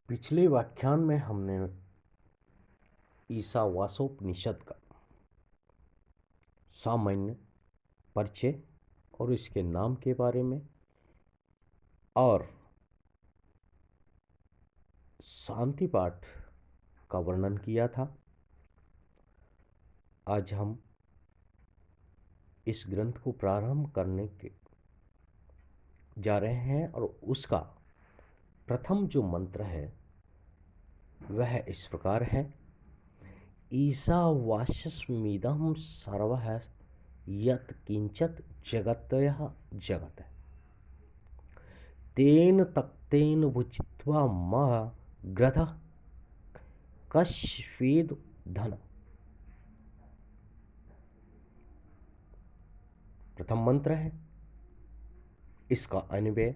पिछले व्याख्यान में हमने ईशावास्योपनिषद का सामान्य परिचय और इसके नाम के बारे में और शांति पाठ का वर्णन किया था। आज हम इस ग्रंथ को प्रारंभ करने के जा रहे हैं और उसका प्रथम जो मंत्र है वह इस प्रकार है। ईशावास्यमिदं सर्वः यत् किंचित् जगतः जगत् तेन तक्तेन भुजित्वा मा ग्रधः कश्चिद् धन। प्रथम मंत्र है, इसका अन्वय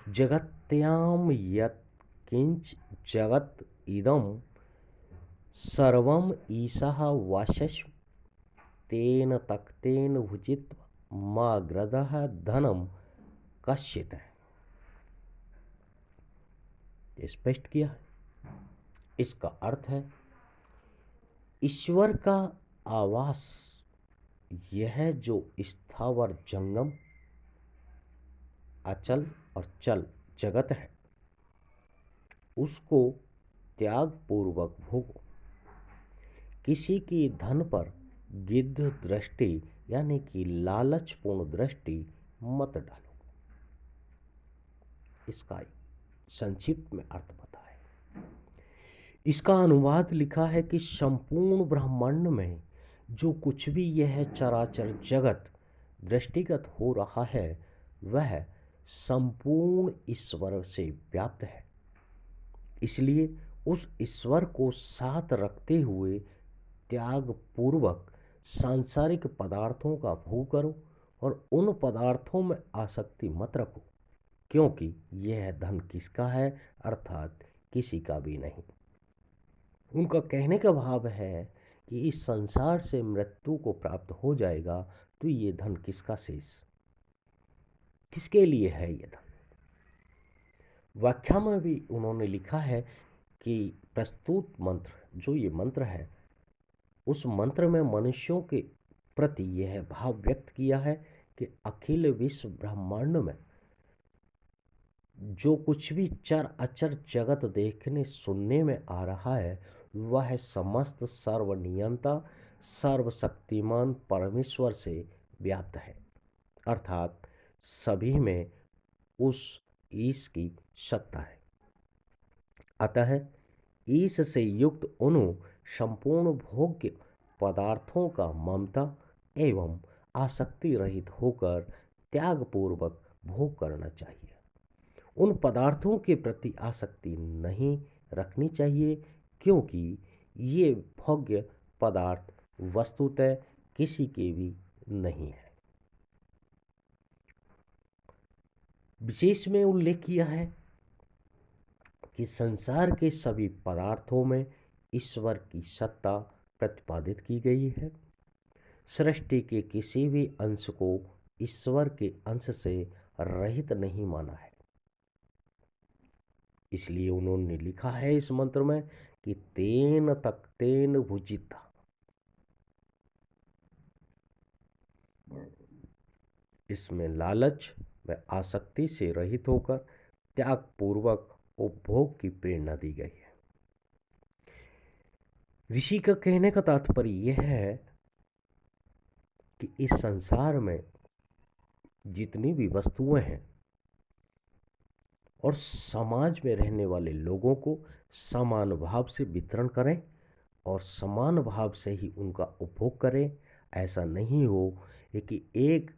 जगत्याम यत् किंच जगत इदं सर्वम ईशः वास्यस्म तेन तक्तेन भुजित्वा मा ग्रधः धनम कश्चित् है। स्पष्ट किया है। इसका अर्थ है ईश्वर का आवास यह जो स्थावर जंगम अचल और चल जगत है उसको त्याग पूर्वक भोगो। किसी की धन पर गिद्ध दृष्टि यानी कि लालचपूर्ण दृष्टि मत डालो। इसका संक्षिप्त में अर्थ बताए। इसका अनुवाद लिखा है कि संपूर्ण ब्रह्मांड में जो कुछ भी यह चराचर जगत दृष्टिगत हो रहा है वह संपूर्ण ईश्वर से व्याप्त है। इसलिए उस ईश्वर को साथ रखते हुए त्याग पूर्वक सांसारिक पदार्थों का भोग करो और उन पदार्थों में आसक्ति मत रखो, क्योंकि यह धन किसका है, अर्थात किसी का भी नहीं। उनका कहने का भाव है कि इस संसार से मृत्यु को प्राप्त हो जाएगा तो ये धन किसका शेष, किसके लिए है ये धन। व्याख्या में भी उन्होंने लिखा है कि प्रस्तुत मंत्र जो ये मंत्र है उस मंत्र में मनुष्यों के प्रति यह भाव व्यक्त किया है कि अखिल विश्व ब्रह्मांड में जो कुछ भी चर अचर जगत देखने सुनने में आ रहा है वह समस्त सर्वनियंता सर्वशक्तिमान परमेश्वर से व्याप्त है, अर्थात सभी में उस ईश की सत्ता है। अतः ईश से युक्त उन संपूर्ण भोग्य पदार्थों का ममता एवं आसक्ति रहित होकर त्याग पूर्वक भोग करना चाहिए। उन पदार्थों के प्रति आसक्ति नहीं रखनी चाहिए, क्योंकि ये भोग्य पदार्थ वस्तुतः किसी के भी नहीं है। विशेष में उल्लेख किया है कि संसार के सभी पदार्थों में ईश्वर की सत्ता प्रतिपादित की गई है। सृष्टि के किसी भी अंश को ईश्वर के अंश से रहित नहीं माना है। इसलिए उन्होंने लिखा है इस मंत्र में कि तेन तक्तेन भुजिता। इसमें लालच व आसक्ति से रहित होकर त्याग पूर्वक उपभोग की प्रेरणा दी गई है। ऋषि का कहने का तात्पर्य यह है कि इस संसार में जितनी भी वस्तुएं हैं और समाज में रहने वाले लोगों को समान भाव से वितरण करें और समान भाव से ही उनका उपभोग करें। ऐसा नहीं हो कि एक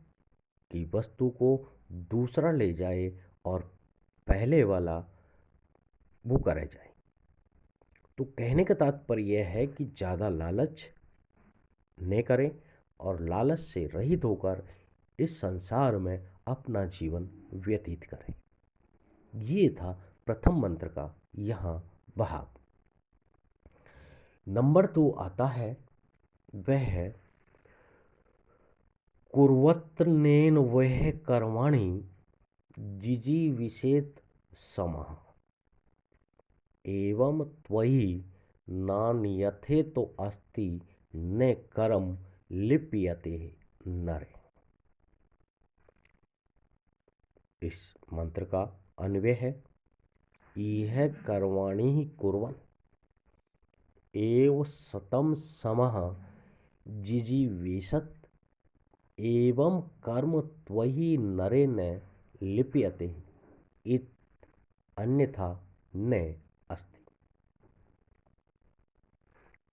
की वस्तु को दूसरा ले जाए और पहले वाला भूखा रह जाए। तो कहने का तात्पर्य यह है कि ज़्यादा लालच न करें और लालच से रहित होकर इस संसार में अपना जीवन व्यतीत करें। ये था प्रथम मंत्र का यहाँ भाव। नंबर 2 आता है, वह है कुर्वत्नेन वह कर्माणि जिजीविषेत समः। एवं त्वयि नान्यथे तो अस्ति न कर्म लिप्यते नरे। इस मंत्र का अन्वय है, इह कर्वाणि कुर्वन् एव सतम समः जिजीवेशत एवं कर्म त्वयि नरे न लिप्यते इत अन्यथा न अस्ति।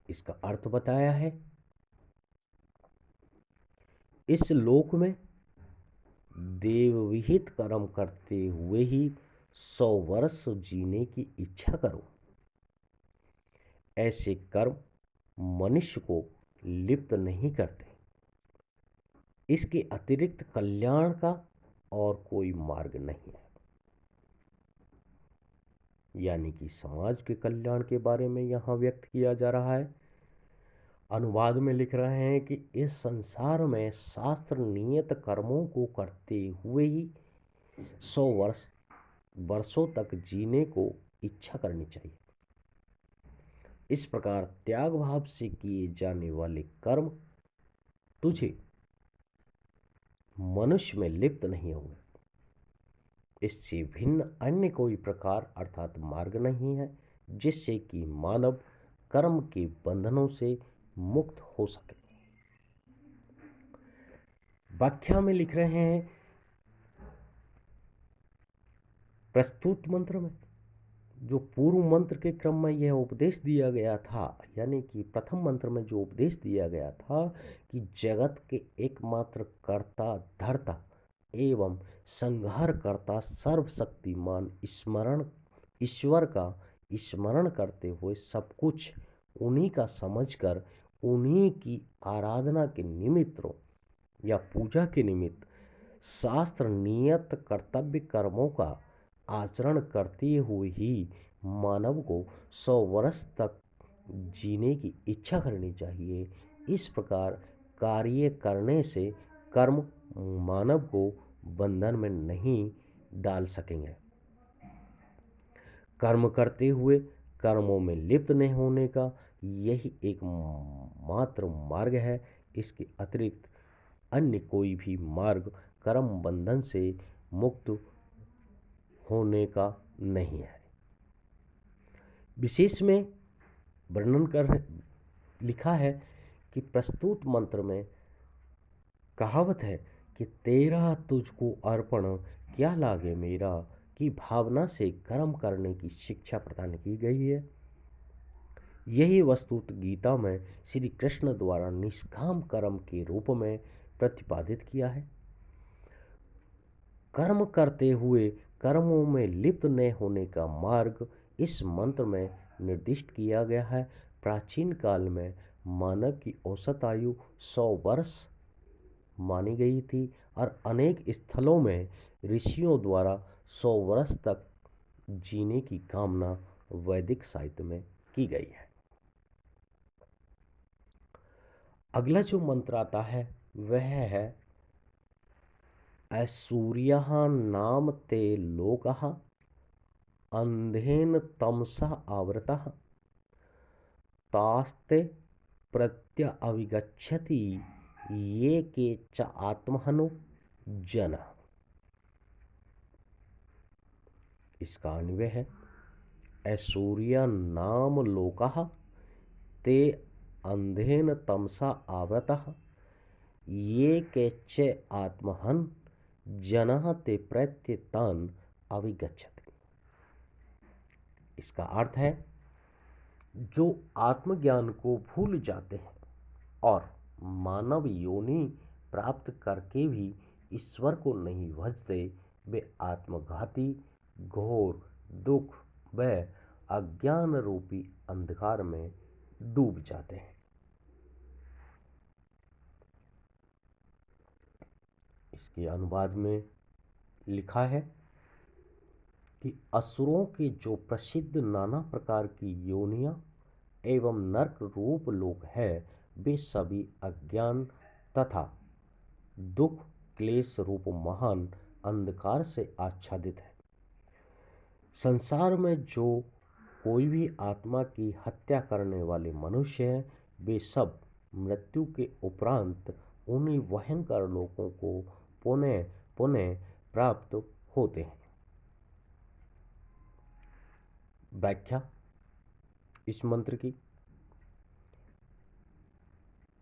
इसका अर्थ बताया है, इस लोक में देवविहित कर्म करते हुए ही 100 वर्ष जीने की इच्छा करो। ऐसे कर्म मनुष्य को लिप्त नहीं करते। इसके अतिरिक्त कल्याण का और कोई मार्ग नहीं है। यानी कि समाज के कल्याण के बारे में यहाँ व्यक्त किया जा रहा है। अनुवाद में लिख रहे हैं कि इस संसार में शास्त्र नियत कर्मों को करते हुए ही 100 वर्षों तक जीने को इच्छा करनी चाहिए। इस प्रकार त्याग भाव से किए जाने वाले कर्म तुझे मनुष्य में लिप्त नहीं होंगे। इससे भिन्न अन्य कोई प्रकार अर्थात मार्ग नहीं है जिससे कि मानव कर्म के बंधनों से मुक्त हो सके। व्याख्या में लिख रहे हैं, प्रस्तुत मंत्र में जो पूर्व मंत्र के क्रम में यह उपदेश दिया गया था, यानी कि प्रथम मंत्र में जो उपदेश दिया गया था कि जगत के एकमात्र कर्ता धर्ता एवं संहार करता सर्वशक्तिमान ईश्वर का स्मरण करते हुए सब कुछ उन्हीं का समझकर उन्हीं की आराधना के निमित्त या पूजा के निमित्त शास्त्र नियत कर्तव्य कर्मों का आचरण करते हुए ही मानव को 100 वर्ष तक जीने की इच्छा करनी चाहिए। इस प्रकार कार्य करने से कर्म मानव को बंधन में नहीं डाल सकेंगे। कर्म करते हुए कर्मों में लिप्त नहीं होने का यही एक मात्र मार्ग है। इसके अतिरिक्त अन्य कोई भी मार्ग कर्म बंधन से मुक्त होने का नहीं है। विशेष में वर्णन कर लिखा है कि प्रस्तुत मंत्र में कहावत है कि तेरा तुझको अर्पण क्या लागे मेरा की भावना से कर्म करने की शिक्षा प्रदान की गई है। यही वस्तुत गीता में श्री कृष्ण द्वारा निष्काम कर्म के रूप में प्रतिपादित किया है। कर्म करते हुए कर्मों में लिप्त न होने का मार्ग इस मंत्र में निर्दिष्ट किया गया है। प्राचीन काल में मानव की औसत आयु 100 वर्ष मानी गई थी और अनेक स्थलों में ऋषियों द्वारा 100 वर्ष तक जीने की कामना वैदिक साहित्य में की गई है। अगला जो मंत्र आता है वह है, ऐश्वर्यः नाम ते लोकः अंधेन तमसा आवृतः तास्ते प्रत्यभिगच्छति ये के च आत्महनो जन। इसका अन्वय है, ऐश्वर्य नाम लोकः ते अंधेन तमसा आवृतः ये के च आत्महन जनः ते प्रत्यतान अभिगच्छति। इसका अर्थ है, जो आत्मज्ञान को भूल जाते हैं और मानव योनि प्राप्त करके भी ईश्वर को नहीं भजते, वे आत्मघाती घोर दुख व अज्ञान रूपी अंधकार में डूब जाते हैं। इसके अनुवाद में लिखा है कि असुरों के जो प्रसिद्ध नाना प्रकार की योनियां एवं नरक रूप लोग हैं, वे सभी अज्ञान तथा दुख क्लेश रूप महान अंधकार से आच्छादित है। संसार में जो कोई भी आत्मा की हत्या करने वाले मनुष्य हैं, वे सब मृत्यु के उपरांत उन्हीं भयंकर लोकों को पुनः पुनः प्राप्त होते हैं। व्याख्या इस मंत्र की।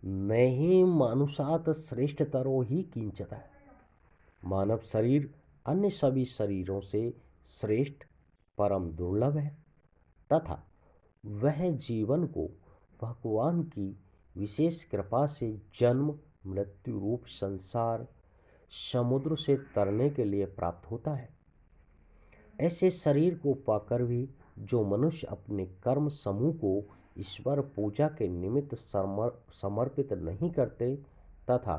नहीं मानुषात श्रेष्ठतरो ही किंचित। मानव शरीर अन्य सभी शरीरों से श्रेष्ठ परम दुर्लभ है तथा वह जीवन को भगवान की विशेष कृपा से जन्म मृत्यु रूप संसार समुद्र से तरने के लिए प्राप्त होता है। ऐसे शरीर को पाकर भी जो मनुष्य अपने कर्म समूह को ईश्वर पूजा के निमित्त समर्पित नहीं करते तथा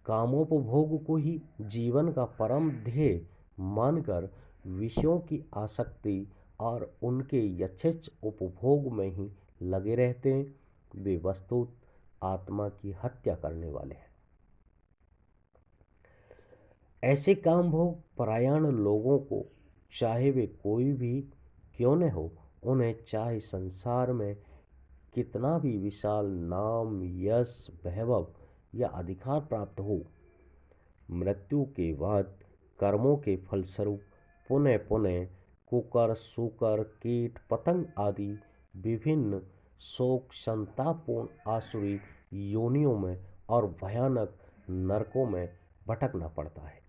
कामोपभोग को ही जीवन का परम ध्येय मानकर विषयों की आसक्ति और उनके यथेच्छ उपभोग में ही लगे रहते हैं, वे वस्तुत आत्मा की हत्या करने वाले हैं। ऐसे काम भोग परायण लोगों को चाहे वे कोई भी क्यों न हो, उन्हें चाहे संसार में कितना भी विशाल नाम यश वैभव या अधिकार प्राप्त हो, मृत्यु के बाद कर्मों के फलस्वरूप पुनः पुनः कुकर सूकर कीट पतंग आदि विभिन्न शोक संतापपूर्ण आसुरी योनियों में और भयानक नरकों में भटकना पड़ता है।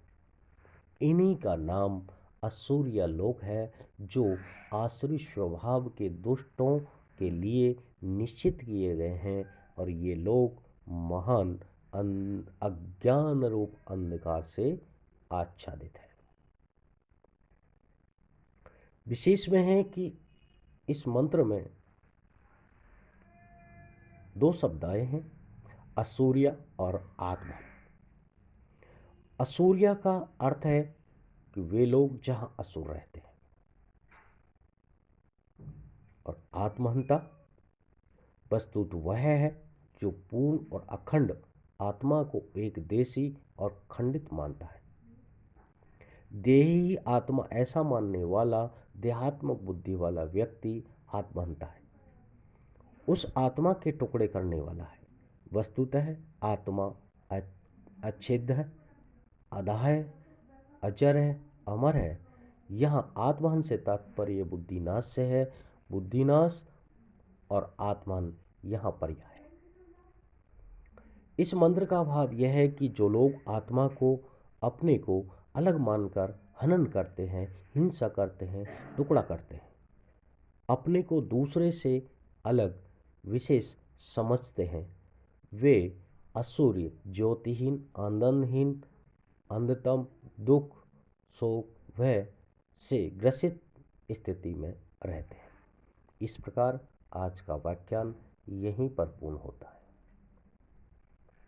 इन्हीं का नाम असुरिया लोक है, जो आसुरी स्वभाव के दुष्टों के लिए निश्चित किए गए हैं, और ये लोग महान अज्ञान रूप अंधकार से आच्छादित है। विशेष में है कि इस मंत्र में दो शब्द आए हैं, असुरिया और आत्मा। असुरिया का अर्थ है कि वे लोग जहां असुर रहते हैं, और आत्महंता वस्तुत वह है जो पूर्ण और अखंड आत्मा को एक देशी और खंडित मानता है। देही आत्मा ऐसा मानने वाला देहात्मक बुद्धि वाला व्यक्ति आत्महंता है, उस आत्मा के टुकड़े करने वाला है। वस्तुतः आत्मा अच्छेद्य है, अधा है, अजर है, अमर है। यहाँ आत्महन से तात्पर्य बुद्धिनाश से है। बुद्धिनाश और आत्महन यहाँ पर्याय है। इस मंत्र का भाव यह है कि जो लोग आत्मा को अपने को अलग मानकर हनन करते हैं, हिंसा करते हैं, टुकड़ा करते हैं, अपने को दूसरे से अलग विशेष समझते हैं, वे असुर ज्योतिहीन आनंदहीन अंधतम दुख शोक भय से ग्रसित स्थिति में रहते हैं। इस प्रकार आज का व्याख्यान यहीं पर पूर्ण होता है।